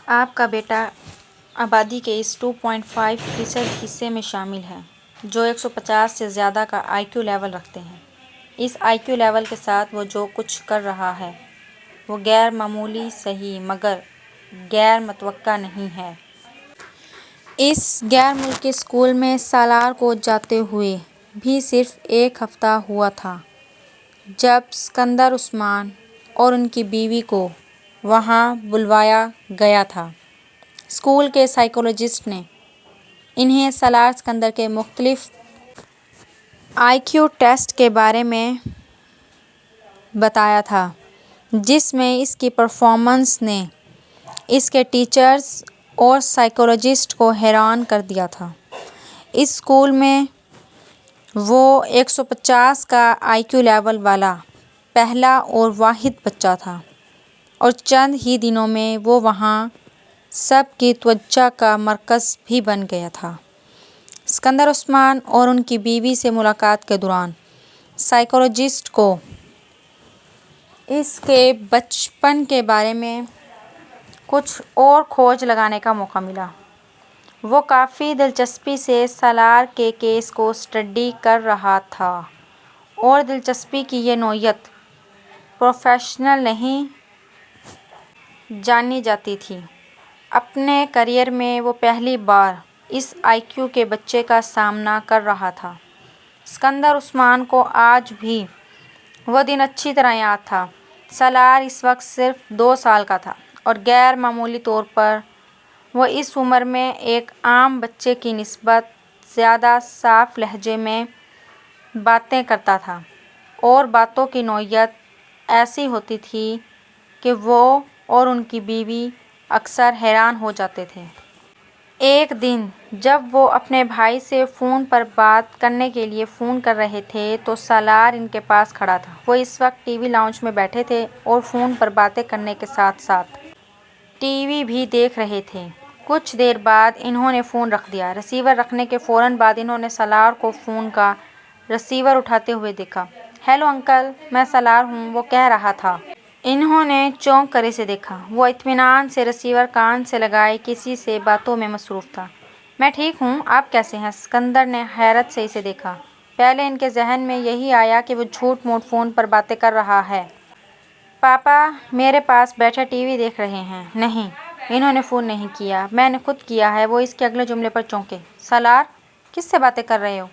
آپ کا بیٹا آبادی کے اس 2.5% حصے میں شامل ہے جو 150 سے زیادہ کا آئی کیو لیول رکھتے ہیں۔ اس آئی کیو لیول کے ساتھ وہ جو کچھ کر رہا ہے وہ غیر معمولی صحیح مگر غیر متوقع نہیں ہے۔ اس غیر ملکی اسکول میں سالار کو جاتے ہوئے بھی صرف ایک ہفتہ ہوا تھا جب اسکندر عثمان اور ان کی بیوی کو وہاں بلوایا گیا تھا۔ اسکول کے سائیکالوجسٹ نے انہیں سالار اسکندر کے مختلف آئی کیو ٹیسٹ کے بارے میں بتایا تھا جس میں اس کی پرفارمنس نے اس کے ٹیچرز اور سائیکالوجسٹ کو حیران کر دیا تھا۔ اس اسکول میں وہ 150 کا آئی کیو لیول والا پہلا اور واحد بچہ تھا اور چند ہی دنوں میں وہ وہاں سب کی توجہ کا مرکز بھی بن گیا تھا۔ اسکندر عثمان اور ان کی بیوی سے ملاقات کے دوران سائیکالوجسٹ کو اس کے بچپن کے بارے میں کچھ اور کھوج لگانے کا موقع ملا۔ وہ کافی دلچسپی سے سالار کے کیس کو اسٹڈی کر رہا تھا اور دلچسپی کی یہ نوعیت پروفیشنل نہیں جانی جاتی تھی۔ اپنے کیریئر میں وہ پہلی بار اس آئی کیو کے بچے کا سامنا کر رہا تھا۔ اسکندر عثمان کو آج بھی وہ دن اچھی طرح یاد تھا۔ سالار اس وقت صرف 2 سال کا تھا اور غیر معمولی طور پر وہ اس عمر میں ایک عام بچے کی نسبت زیادہ صاف لہجے میں باتیں کرتا تھا اور باتوں کی نوعیت ایسی ہوتی تھی کہ وہ اور ان کی بیوی اکثر حیران ہو جاتے تھے۔ ایک دن جب وہ اپنے بھائی سے فون پر بات کرنے کے لیے فون کر رہے تھے تو سالار ان کے پاس کھڑا تھا۔ وہ اس وقت ٹی وی لاؤنج میں بیٹھے تھے اور فون پر باتیں کرنے کے ساتھ ساتھ ٹی وی بھی دیکھ رہے تھے۔ کچھ دیر بعد انہوں نے فون رکھ دیا۔ ریسیور رکھنے کے فوراً بعد انہوں نے سالار کو فون کا ریسیور اٹھاتے ہوئے دیکھا۔ ہیلو انکل، میں سالار ہوں، وہ کہہ رہا تھا۔ انہوں نے چونک کر اسے دیکھا۔ وہ اطمینان سے ریسیور کان سے لگائے کسی سے باتوں میں مصروف تھا۔ میں ٹھیک ہوں، آپ کیسے ہیں؟ اسکندر نے حیرت سے اسے دیکھا۔ پہلے ان کے ذہن میں یہی آیا کہ وہ جھوٹ موٹ فون پر باتیں کر رہا ہے۔ پاپا میرے پاس بیٹھے ٹی وی دیکھ رہے ہیں۔ نہیں، انہوں نے فون نہیں کیا، میں نے خود کیا ہے۔ وہ اس کے اگلے جملے پر چونکے۔ سالار، کس سے باتیں کر رہے ہو؟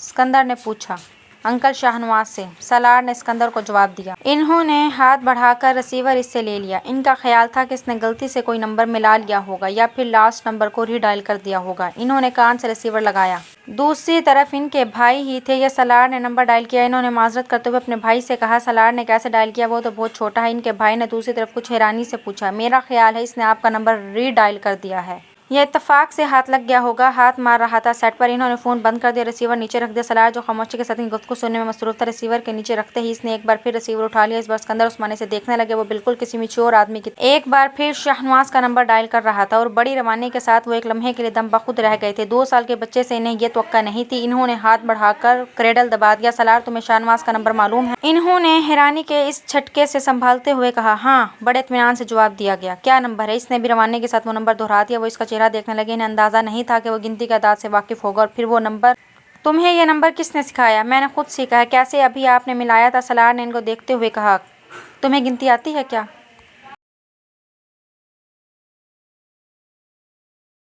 اسکندر نے پوچھا۔ انکل شاہنواز سے، سالار نے اسکندر کو جواب دیا۔ انہوں نے ہاتھ بڑھا کر ریسیور اس سے لے لیا۔ ان کا خیال تھا کہ اس نے غلطی سے کوئی نمبر ملا لیا ہوگا یا پھر لاسٹ نمبر کو ری ڈائل کر دیا ہوگا۔ انہوں نے کان سے ریسیور لگایا۔ دوسری طرف ان کے بھائی ہی تھے یہ سالار نے نمبر ڈائل کیا۔ انہوں نے معذرت کرتے ہوئے اپنے بھائی سے کہا، سالار نے کیسے ڈائل کیا؟ وہ تو بہت چھوٹا ہے۔ ان کے بھائی نے دوسری طرف کچھ حیرانی سے پوچھا۔ میرا خیال ہے اس نے آپ کا نمبر ری ڈائل کر دیا ہے۔ یا اتفاق سے ہاتھ لگ گیا ہوگا۔ ہاتھ مار رہا تھا سیٹ پر۔ انہوں نے فون بند کر دیا، ریسیور نیچے رکھ دیا۔ سالار جو خاموشی کے ساتھ ان کی گفتگو سننے میں مصروف تھا، ریسیور کے نیچے رکھتے ہی اس نے ایک بار پھر ریسیور اٹھا لیا۔ اس بار اسکندر عثمان اسے دیکھنے لگے۔ وہ بالکل کسی میچور آدمی کی طرح ایک بار پھر شاہنواز کا نمبر ڈائل کر رہا تھا اور بڑی روانی کے ساتھ وہ ایک لمحے کے لیے دم بخود رہ گئے تھے۔ 2 سال کے بچے سے انہیں یہ توقع نہیں تھی۔ انہوں نے ہاتھ بڑھا کر کریڈل دبا دیا۔ سالار، تمہیں شاہنواز کا نمبر معلوم ہے؟ انہوں نے حیرانی کے اس جھٹکے سے سنبھالتے ہوئے کہا۔ ہاں، بڑے اطمینان سے جواب دیا گیا۔ کیا نمبر ہے؟ اس نے بھی روانی کے ساتھ وہ نمبر دہرا دیا۔ وہ اس کا چہرہ دیکھنے لگے۔ انہیں اندازہ نہیں تھا کہ وہ گنتی کے اعداد سے واقف ہوگا اور پھر وہ نمبر۔ تمہیں یہ نمبر کس نے سکھایا؟ میں نے خود سیکھا ہے۔ کیسے؟ ابھی آپ نے ملایا تھا۔ سالار نے ان کو دیکھتے ہوئے کہا۔ تمہیں گنتی آتی ہے کیا؟